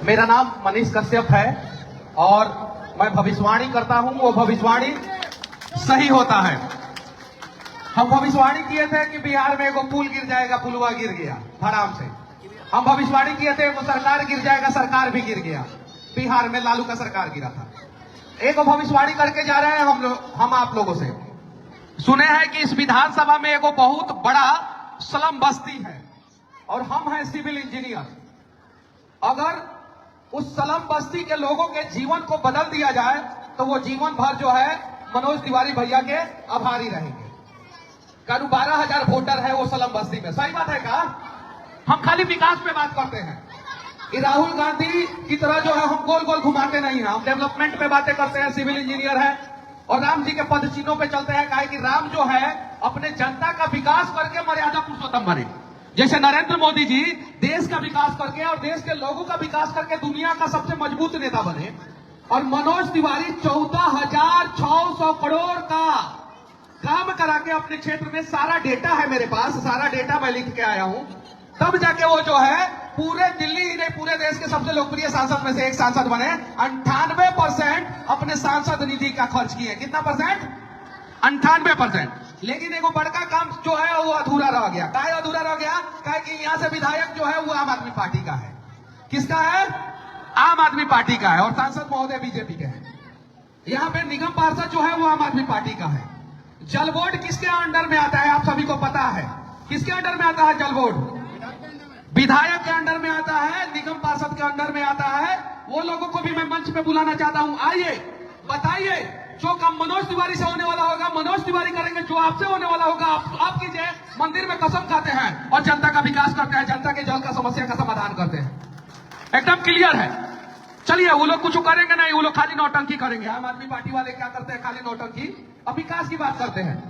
मेरा नाम मनीष कश्यप है और मैं भविष्यवाणी करता हूं। वो भविष्यवाणी सही होता है। हम भविष्यवाणी किए थे कि बिहार में एगो पुल गिर जाएगा, पुलवा गिर गया धड़ाम से। हम भविष्यवाणी किए थे एगो सरकार गिर जाएगा, सरकार भी गिर गया। बिहार में लालू का सरकार गिरा था। एक भविष्यवाणी करके जा रहे हैं हम आप लोगों से। सुने हैं कि इस विधानसभा में एगो बहुत बड़ा स्लम बस्ती है और हम हैं सिविल इंजीनियर। अगर उस स्लम बस्ती के लोगों के जीवन को बदल दिया जाए तो वो जीवन भर जो है मनोज तिवारी भैया के आभारी रहेंगे। करीब 12,000 वोटर है वो स्लम बस्ती में। सही बात है का? हम खाली विकास पे बात करते हैं। ये राहुल गांधी की तरह जो है हम गोल गोल घुमाते नहीं हैं। हम डेवलपमेंट पे बातें करते हैं, सिविल इंजीनियर है और राम जी के पद चिन्हों पे चलते हैं। काहे कि राम जो है अपने जनता का विकास करके मर्यादा पुरुषोत्तम बने। जैसे नरेंद्र मोदी जी देश का विकास करके और देश के लोगों का विकास करके दुनिया का सबसे मजबूत नेता बने, और मनोज तिवारी 14,600 करोड़ का काम करा के अपने क्षेत्र में, सारा डेटा है मेरे पास, सारा डेटा मैं लिख के आया हूं, तब जाके वो जो है पूरे दिल्ली ही नहीं पूरे देश के सबसे लोकप्रिय सांसद में से एक सांसद बने। 98% अपने सांसद निधि का खर्च किए। कितना परसेंट? 98%। लेकिन एगो बड़का काम जो है वो अधूरा रह गया। काहे अधूरा रह गया? काहे कि यहाँ से विधायक जो है वो आम आदमी पार्टी का है। किसका है? आम आदमी पार्टी का है। और सांसद महोदय बीजेपी के हैं। यहाँ पे निगम पार्षद जो है वो आम आदमी पार्टी का है। जल बोर्ड किसके अंडर में आता है? आप सभी को पता है किसके अंडर में आता है जल बोर्ड? विधायक के अंडर में आता है, निगम पार्षद के अंडर में आता है। वो लोगों को भी मैं मंच पे बुलाना चाहता हूं। आइए बताइए, जो काम मनोज तिवारी से होने वाला होगा मनोज तिवारी करेंगे, जो आपसे होने वाला होगा आप कीजिए। मंदिर में कसम खाते हैं और जनता का विकास करते हैं, जनता के जल का समस्या का समाधान करते हैं। एकदम क्लियर है। चलिए, वो लोग कुछ करेंगे नहीं, वो लोग खाली नौटंकी करेंगे। आम आदमी पार्टी वाले क्या करते हैं? खाली नौटंकी। अब विकास की बात करते हैं,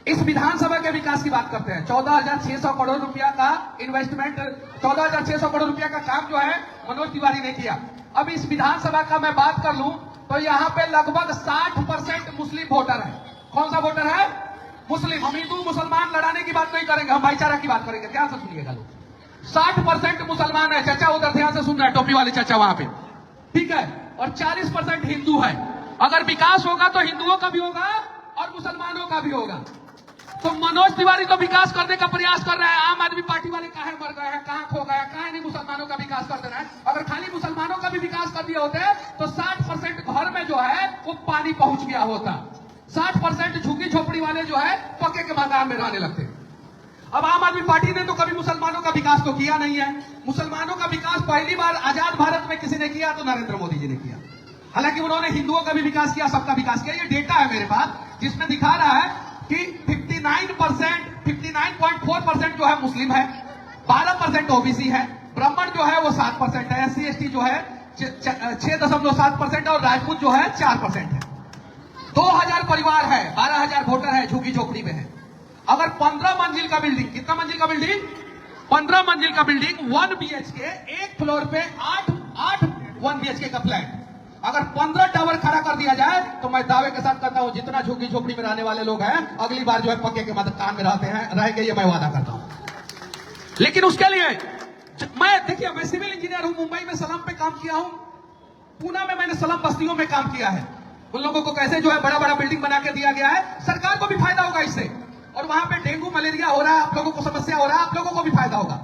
इस विधानसभा के विकास की बात करते हैं। 14,600 करोड़ रुपया का इन्वेस्टमेंट, 14,600 करोड़ रुपया का काम जो है मनोज तिवारी ने किया। अब इस विधानसभा का मैं बात कर लूं तो यहाँ पे लगभग 60% मुस्लिम वोटर है। कौन सा वोटर है? मुस्लिम। हम हिंदू मुसलमान लड़ाने की बात नहीं करेंगे, हम भाईचारा की बात करेंगे। ध्यान से सुनिएगा लोग। 60% मुसलमान है। चाचा उधर ध्यान से सुन रहे हैं, टोपी वाले चाचा वहां पे, ठीक है। और 40% हिंदू है। अगर विकास होगा तो हिंदुओं का भी होगा और मुसलमानों का भी होगा। तो मनोज तिवारी तो विकास करने का प्रयास कर रहे हैं। आम आदमी पार्टी वाले कहां मर गए हैं, कहां खो गए, कहां नहीं मुसलमानों का विकास कर दे रहे हैं। अगर खाली मुसलमानों का भी विकास कर दिए होते तो 60% घर में जो है वो पानी पहुंच गया होता। 60% झुग्गी झोपड़ी वाले जो है पक्के के मकान में रहने लगते। अब आम आदमी पार्टी ने तो कभी मुसलमानों का विकास तो किया नहीं है। मुसलमानों का विकास पहली बार आजाद भारत में किसी ने किया तो नरेंद्र मोदी जी ने किया। हालांकि उन्होंने हिंदुओं का भी विकास किया, सबका विकास किया। ये डेटा है मेरे पास जिसमें दिखा रहा है कि 59.4% जो है मुस्लिम है, 12% ओबीसी है, ब्राह्मण जो है वो 7% है, SC ST जो है 6.7% और राजपूत जो है 4% है। 2,000 परिवार है, 12,000 वोटर है, झुग्गी झोपड़ी में है। अगर 15 मंजिल का बिल्डिंग, कितना मंजिल का बिल्डिंग? 15 मंजिल का बिल्डिंग, 1 BHK, एक फ्लोर पे 8 1 BHK का फ्लैट, अगर 15 टावर खड़ा कर दिया जाए तो मैं दावे के साथ कहता हूं जितना झुग्गी झोपड़ी में रहने वाले लोग हैं अगली बार जो है पक्के के मकान में रहते हैं, रहेंगे, ये मैं वादा करता हूं। लेकिन उसके लिए देखिए, मैं सिविल इंजीनियर हूं, मुंबई में स्लम पे काम किया हूं, पूना में मैंने स्लम बस्तियों में काम किया है। उन लोगों को कैसे जो है बड़ा बड़ा बिल्डिंग बना के दिया गया है, सरकार को भी फायदा होगा इससे। और वहां पे डेंगू मलेरिया हो रहा है, आप लोगों को समस्या हो रहा है, आप लोगों को भी फायदा होगा।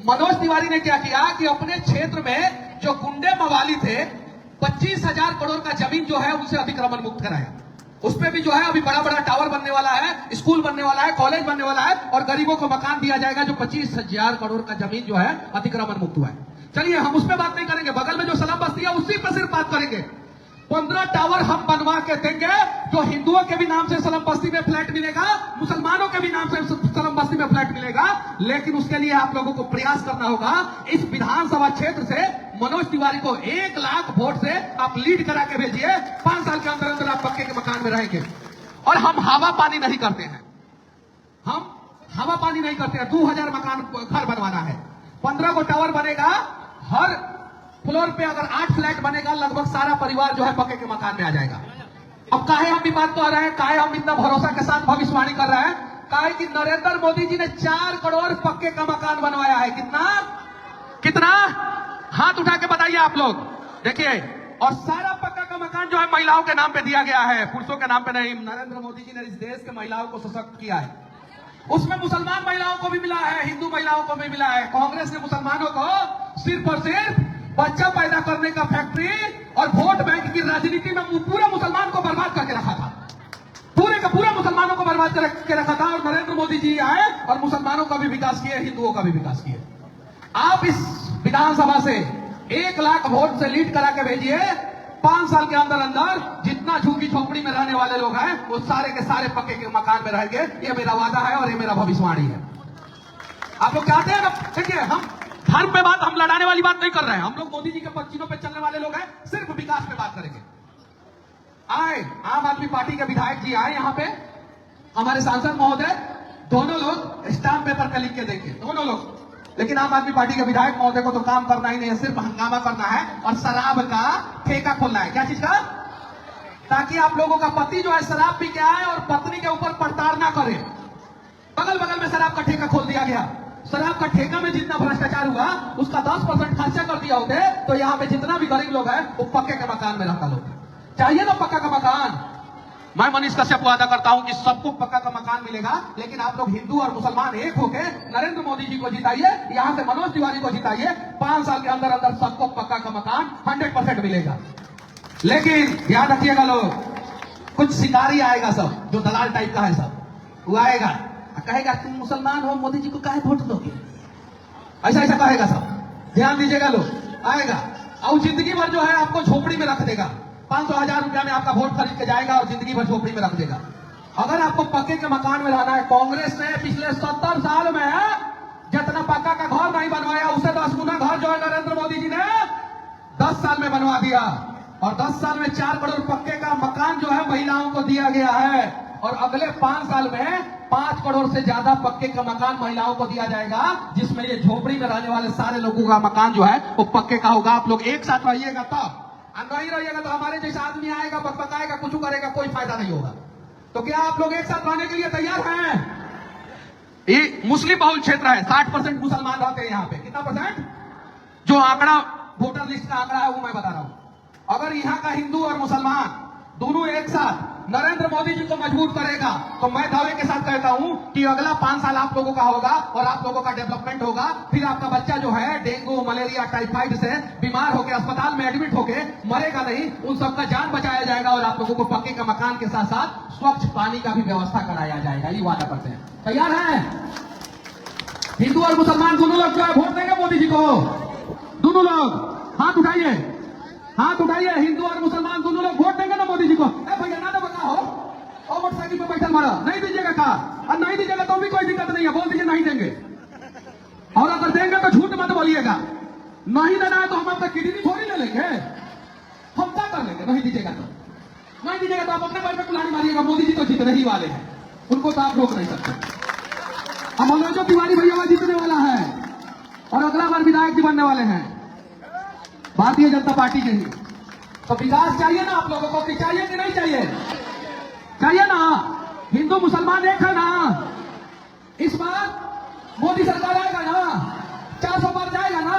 मनोज तिवारी ने क्या किया कि अपने क्षेत्र में जो गुंडे मवाली थे 25,000 करोड़ का जमीन जो है उनसे अतिक्रमण मुक्त कराया। उसपे भी जो है अभी बड़ा बड़ा टावर बनने वाला है, स्कूल बनने वाला है, कॉलेज बनने वाला है और गरीबों को मकान दिया जाएगा। जो 25,000 करोड़ का जमीन जो है अतिक्रमण मुक्त हुआ है। चलिए, हम उस पर बात नहीं करेंगे, बगल में जो स्लम बस्ती है उसी पर सिर्फ बात करेंगे। 15 टावर हम बनवा के देंगे, जो हिंदुओं के भी नाम से स्लम बस्ती में फ्लैट मिलेगा, मुसलमानों के भी नाम से स्लम बस्ती में फ्लैट मिलेगा। लेकिन उसके लिए आप लोगों को प्रयास करना होगा। इस विधानसभा क्षेत्र से मनोज तिवारी को 1 लाख वोट से आप लीड करा के भेजिए। 5 साल के अंदर अंदर आप पक्के के मकान में रहेंगे। और हम हवा पानी नहीं करते हैं, हम हवा पानी नहीं करते हैं। 2,000 मकान घर बनवाना है, 15 को टावर बनेगा, हर फ्लोर पे अगर 8 फ्लैट बनेगा, लगभग सारा परिवार जो है पक्के के मकान में आ जाएगा। अब काहे हम भी बात कर रहे हैं, काहे हम इतना भरोसा के साथ भविष्यवाणी कर रहे हैं? काहे कि नरेंद्र मोदी जी ने 4 करोड़ पक्के का मकान बनवाया है। कितना? हाथ उठा के आप लोग देखिए। और सारा पक्का का मकान जो है महिलाओं के नाम पे दिया गया है, पुरुषों के नाम पे नहीं। नरेंद्र मोदी जी ने इस देश के महिलाओं को सशक्त किया है। उसमें मुसलमान महिलाओं को भी मिला है, हिंदू महिलाओं को भी मिला है। कांग्रेस ने मुसलमानों को सिर्फ और सिर्फ बच्चा पैदा करने का फैक्ट्री और वोट बैंक की राजनीति में पूरे मुसलमान को बर्बाद करके रखा था। पूरे का पूरा मुसलमानों को बर्बाद करके रखा था। और नरेंद्र मोदी जी आए और मुसलमानों का भी विकास किए, हिंदुओं का भी विकास किए। आप इस विधानसभा से 1 लाख वोट से लीड करा के भेजिए, 5 साल के अंदर अंदर जितना झुग्गी झोपड़ी में रहने वाले लोग हैं वो सारे के सारे पक्के के मकान में रहेंगे। ये मेरा वादा है और ये मेरा भविष्यवाणी है। आप लोग चाहते हैं ना? देखिए, हम धर्म पे बात, हम लड़ाने वाली बात नहीं कर रहे हैं। हम लोग मोदी जी के पर्चियों पे चलने वाले लोग हैं, सिर्फ विकास पे बात करेंगे। आए आम आदमी पार्टी के विधायक जी आए यहाँ पे, हमारे सांसद महोदय, दोनों लोग स्टाम्प पेपर पे लिख के देंगे, दोनों लोग। लेकिन आम आदमी पार्टी के विधायक महोदय को तो काम करना ही नहीं है, सिर्फ हंगामा करना है और शराब का ठेका खोलना है। क्या चीज का? ताकि आप लोगों का पति जो है शराब पी के आए और पत्नी के ऊपर प्रताड़ना करे। बगल बगल में शराब का ठेका खोल दिया गया। शराब का ठेका में जितना भ्रष्टाचार हुआ उसका 10% खर्चा कर दिया होते तो यहाँ पे जितना भी गरीब लोग हैं वो पक्के के मकान में रहता लोग। चाहिए ना पक्का का मकान? मैं मनीष कश्यप वादा करता हूं कि सबको पक्का का मकान मिलेगा। लेकिन आप लोग हिंदू और मुसलमान एक होके नरेंद्र मोदी जी को जिताइए, यहां से मनोज तिवारी को जिताइए। 5 साल के अंदर अंदर सबको पक्का का मकान 100% मिलेगा। लेकिन ध्यान रखिएगा लोग, कुछ शिकारी आएगा सब, जो दलाल टाइप का है सब, वो आएगा कहेगा तुम मुसलमान हो, मोदी जी को काहे वोट दोगे, ऐसा ऐसा कहेगा सब। ध्यान दीजिएगा लोग, आएगा और जिंदगी भर जो है आपको झोपड़ी में रख देगा। 500,000 रुपया में आपका वोट खरीद के जाएगा और जिंदगी भर झोपड़ी में रख देगा। अगर आपको पक्के के मकान में रहना है, कांग्रेस ने पिछले 70 साल में जितना पक्का का घर नहीं बनवाया उससे 10 गुना घर जो है नरेंद्र मोदी जी ने 10 साल में बनवा दिया। और 10 साल में 4 करोड़ पक्के का मकान जो है महिलाओं को दिया गया है। और अगले 5 साल में 5 करोड़ से ज्यादा पक्के का मकान महिलाओं को दिया जाएगा, जिसमें ये झोपड़ी में रहने वाले सारे लोगों का मकान जो है वो पक्के का होगा। आप लोग एक साथ रहिएगा तब, नहीं रहिएगा तो हमारे जैसा आदमी आएगा, बकबकाएगा, कुछ करेगा, कोई फायदा नहीं होगा। तो क्या आप लोग एक साथ रहने के लिए तैयार हैं? ये मुस्लिम बहुल क्षेत्र है, 60% मुसलमान रहते हैं यहाँ पे। कितना परसेंट? जो आंकड़ा वोटर लिस्ट का आंकड़ा है वो मैं बता रहा हूं। अगर यहाँ का हिंदू और मुसलमान दोनों एक साथ नरेंद्र मोदी जी को मजबूत करेगा तो मैं दावे के साथ कहता हूं कि अगला 5 साल आप लोगों का होगा और आप लोगों का डेवलपमेंट होगा। फिर आपका बच्चा जो है डेंगू, मलेरिया, टाइफाइड से बीमार होकर अस्पताल में एडमिट होकर मरेगा नहीं, उन सबका जान बचाया जाएगा। और आप लोगों को पक्के का मकान के साथ साथ स्वच्छ पानी का भी व्यवस्था कराया जाएगा। ये वादा करते हैं। तैयार है? हिंदू और मुसलमान दोनों लोग जो है वोट देंगे मोदी जी को। दोनों लोग हाथ उठाइए, हाथ उठाइए। हिंदू और मुसलमान दोनों लोग वोट देंगे ना मोदी जी को? भैया ना बता हो, और मोटरसाइकिल पे बैठल मारा नहीं दीजिएगा का? और नहीं दीजिएगा तो भी कोई दिक्कत नहीं है, बोल दीजिए नहीं देंगे। और अगर देंगे तो झूठ मत बोलिएगा। नहीं देना है तो हम आपका किडनी थोड़ी ले लेंगे, हम क्या कर लेंगे? नहीं दीजिएगा तो नहीं दीजिएगा तो आप अपने पैर पे कुल्हाड़ी मारिएगा। मोदी जी तो जीतने ही वाले हैं, उनको तो आप रोक नहीं सकते। अब मनोज तिवारी भैया जीतने वाला है और अगला बार विधायक जी बनने वाले हैं भारतीय जनता पार्टी के ही। तो विकास चाहिए ना आप लोगों को? कि चाहिए कि नहीं चाहिए? चाहिए ना? हिंदू मुसलमान एक है ना? इस बार मोदी सरकार आएगा ना? 400 पार जाएगा ना?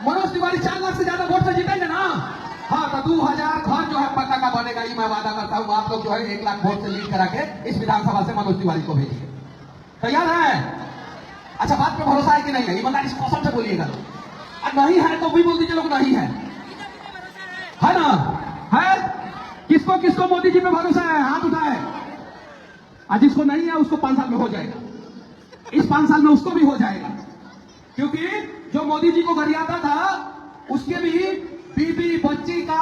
मनोज तिवारी 4 लाख से ज्यादा वोट से जीतेंगे ना? हाँ, तो 2000 घर जो है पक्का का बनेगा, ये मैं वादा करता हूँ। आप लोग जो है 1 लाख वोट से लीड करा के इस विधानसभा से मनोज तिवारी को भेजिए। तैयार है? अच्छा, बात पे भरोसा है कि नहीं है? ईमानदारी से कसम से बोलिएगा। नहीं है तो भी बोल दीजिए लोग नहीं है, है ना? है? किसको किसको मोदी जी पे भरोसा है? हाथ उठाए। आज जिसको नहीं है उसको 5 साल में हो जाएगा, इस 5 साल में उसको भी हो जाएगा। क्योंकि जो मोदी जी को गरियाता था उसके भी बीबी बच्ची का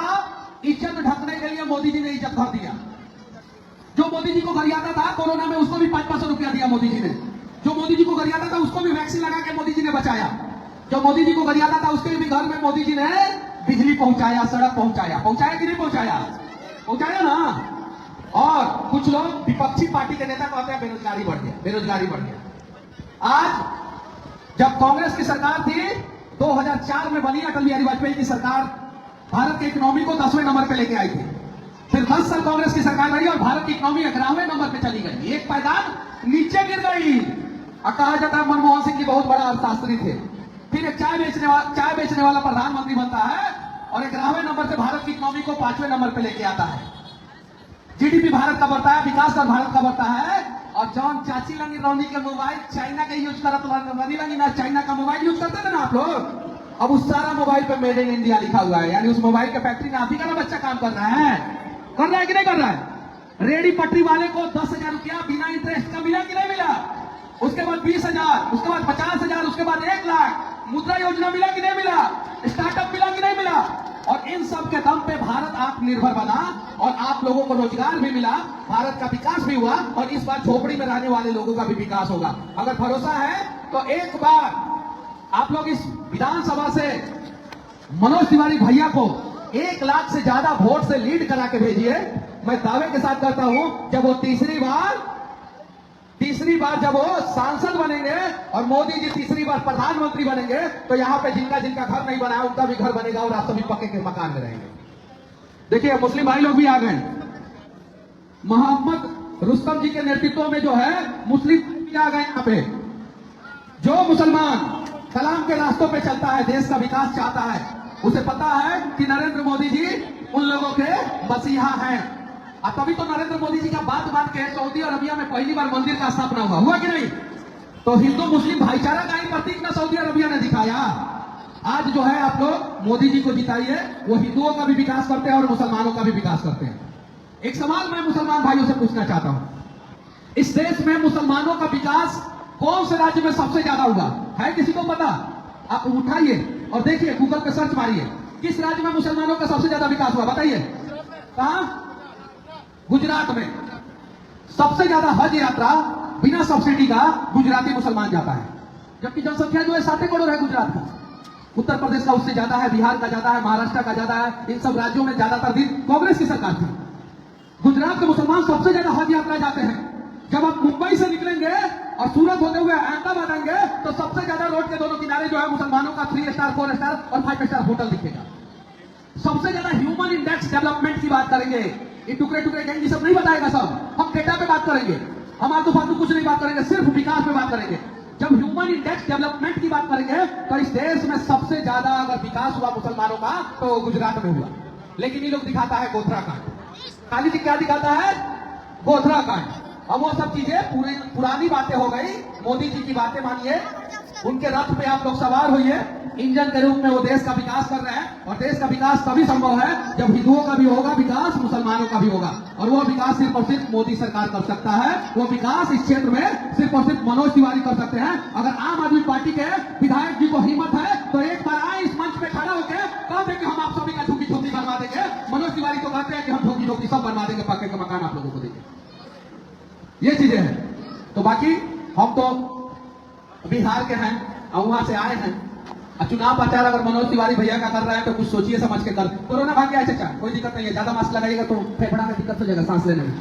इज्जत ढकने के लिए मोदी जी ने इज्जत भर दिया। जो मोदी जी को गरियाता था कोरोना में उसको भी 500 रुपया दिया मोदी जी ने। जो मोदी जी को गरियाता था उसको भी वैक्सीन लगा के मोदी जी ने बचाया। जो मोदी जी को गरियाता था उसके भी घर में मोदी जी ने बिजली पहुंचाया, सड़क पहुंचाया। पहुंचाया कि नहीं पहुंचाया? पहुंचाया ना। और कुछ लोग विपक्षी पार्टी के नेता कहते हैं बेरोजगारी बढ़ गया, बेरोजगारी बढ़ गया। आज जब कांग्रेस की सरकार थी 2004 में बनी अटल बिहारी वाजपेयी की सरकार, भारत की इकोनॉमी को 10वें नंबर पे लेके आई थी। फिर 10 साल कांग्रेस की सरकार रही और भारत की इकोनॉमी 11वें नंबर पे चली गई, एक पायदान नीचे गिर गई। और कहा जाता है मनमोहन सिंह जी बहुत बड़ा अर्थशास्त्री थे। फिर एक चाय बेचने वाला प्रधानमंत्री बनता है और 11वें नंबर से भारत की इकोनॉमी को 5वें नंबर पे लेके आता है। जीडीपी भारत का बढ़ता है, विकास दर भारत का बढ़ता है। और जॉन चाची लंगी रौनी के मोबाइल चाइना के यूज करत रनी लंगी ना, चाइना का मोबाइल यूज करते थे ना आप लोग, अब उस सारा मोबाइल पे मेड इन इंडिया लिखा हुआ है। यानी उस मोबाइल के फैक्ट्री में आप ही का ना बच्चा काम कर रहा है कि नहीं कर रहा है? रेडी पटरी वाले को 10,000 रुपया बिना इंटरेस्ट का मिला कि नहीं मिला? उसके बाद 20,000, उसके बाद 50,000, उसके बाद 1 लाख। मुद्रा योजना मिला कि नहीं मिला? स्टार्टअप मिला कि नहीं मिला? और इन सब के दम पे भारत आत्मनिर्भर बना और आप लोगों को रोजगार भी मिला, भारत का विकास भी हुआ और इस बार झोपड़ी में रहने वाले लोगों का भी विकास होगा। अगर भरोसा है तो एक बार आप लोग इस विधानसभा से मनोज तिवारी भैया को 1 लाख से ज्यादा वोट से लीड करा के भेजिए। मैं दावे के साथ कहता हूं, जब वो तीसरी बार जब वो सांसद बनेंगे और मोदी जी तीसरी बार प्रधानमंत्री बनेंगे, तो यहां पे जिनका घर नहीं बना है उनका भी घर बनेगा और आप सभी पक्के के मकान में रहेंगे। देखिए मुस्लिम भाई लोग भी आ गए। मोहम्मद रुस्तम जी के नेतृत्व में जो है मुस्लिम भी आ गए यहाँ पे। जो मुसलमान सलाम के रास्तों पे चलता है, देश का विकास चाहता है, उसे पता है कि नरेंद्र मोदी जी उन लोगों के मसीहा हैं। और तभी तो नरेंद्र मोदी जी का बात के सऊदी अरबिया में पहली बार मंदिर का स्थापना हुआ कि नहीं? तो हिंदू मुस्लिम भाईचारा का ही प्रतीक ना सऊदी अरबिया ने दिखाया। आज जो है आप लोग मोदी जी को जिताइए, वो हिंदुओं का भी विकास करते हैं और मुसलमानों का भी विकास करते हैं। एक सवाल मैं मुसलमान भाइयों से पूछना चाहता हूं, इस देश में मुसलमानों का विकास कौन से राज्य में सबसे ज्यादा हुआ है? किसी को पता? आप उठाइए और देखिए, गूगल पे सर्च मारिए, किस राज्य में मुसलमानों का सबसे ज्यादा विकास हुआ? बताइए। कहां? गुजरात में। सबसे ज्यादा हज यात्रा बिना सब्सिडी का गुजराती मुसलमान जाता है, जबकि जनसंख्या जो है 7 करोड़ है गुजरात का। उत्तर प्रदेश का उससे ज्यादा है, बिहार का ज्यादा है, महाराष्ट्र का ज्यादा है। इन सब राज्यों में ज्यादातर दिन कांग्रेस की सरकार थी। गुजरात के मुसलमान सबसे ज्यादा हज यात्रा जाते हैं। जब आप मुंबई से निकलेंगे और सूरत होते हुए अहमदाबाद आएंगे, तो सबसे ज्यादा रोड के दोनों किनारे जो है मुसलमानों का 3 स्टार, 4 स्टार और 5 स्टार होटल दिखेगा। सबसे ज्यादा ह्यूमन इंडेक्स डेवलपमेंट की बात करेंगे। ये टुकड़े गैंग सब नहीं बताएगा, सब हम डेटा पे बात करेंगे, हम आलतू फालतू कुछ नहीं बात करेंगे, सिर्फ विकास पे बात करेंगे। जब ह्यूमन इंडेक्स डेवलपमेंट की बात करेंगे तो इस देश में सबसे ज्यादा अगर विकास हुआ मुसलमानों का तो गुजरात में हुआ। लेकिन ये लोग दिखाता है गोधरा कांड। खाली जी क्या दिखाता है? गोधरा कांड। अब वो सब चीजें पुरानी बातें हो गई। मोदी जी की बातें मानिए, उनके रथ पे आप लोग सवार होइए, इंजन के रूप में वो देश का विकास कर रहे हैं। और देश का विकास तभी संभव है जब हिंदुओं का भी होगा विकास, मुसलमानों का भी होगा। और वो विकास सिर्फ और सिर्फ मोदी सरकार कर सकता है। वो विकास इस क्षेत्र में सिर्फ और सिर्फ मनोज तिवारी कर सकते हैं। अगर आम आदमी पार्टी के विधायक जी को हिम्मत है तो एक बार आए इस मंच पे खड़ा होकर कह दें कि हम आप सभी का झोंकी झोंकी बनवा देंगे। मनोज तिवारी तो कहते हैं कि हम झोंकी झोंकी सब बनवा देंगे, पक्के का मकान आप लोगों को देंगे। ये चीजें हैं। तो बाकी हम तो बिहार के हैं और वहां से आए हैं। चुनाव प्रचार अगर मनोज तिवारी भैया का कर रहे हैं तो कुछ सोचिए समझ के कर। कोरोना भाग गया चाचा, कोई दिक्कत नहीं है, ज्यादा मास्क लगाइएगा तो फेफड़ा में दिक्कत हो जाएगा, सांस लेने में।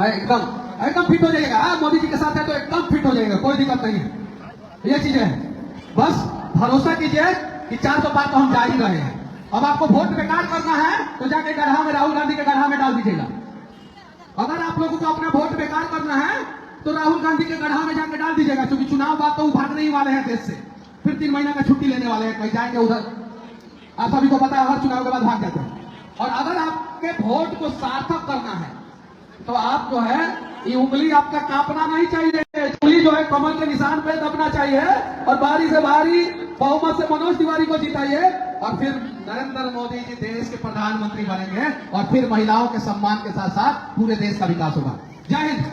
एकदम फिट हो जाएगा। मोदी जी के साथ है तो एकदम फिट हो जाएगा, कोई दिक्कत नहीं है। ये चीजें हैं, बस भरोसा कीजिए कि 400 पार तो हम जा ही रहे हैं। अब आपको वोट बेकार करना है तो जाके गढ़ा में, राहुल गांधी के गढ़ा में डाल दीजिएगा। अगर आप लोगों को अपना वोट बेकार करना है तो राहुल गांधी के गढ़ा में जाकर डाल दीजिएगा, क्योंकि चुनाव बाद तो भागने ही वाले हैं देश से। फिर 3 महीना का छुट्टी लेने वाले हैं, कहीं जाएंगे उधर। आप सभी को पता है हर चुनाव के बाद भाग जाते हैं। और अगर आपके वोट को सार्थक करना है तो आप जो है ये उंगली आपका कांपना नहीं चाहिए, उंगली जो है कमल के निशान पे दबना चाहिए और बारी से बारी बहुमत से मनोज तिवारी को जिताइए। और फिर नरेंद्र मोदी जी देश के प्रधानमंत्री बनेंगे और फिर महिलाओं के सम्मान के साथ साथ पूरे देश का विकास होगा। जय हिंद।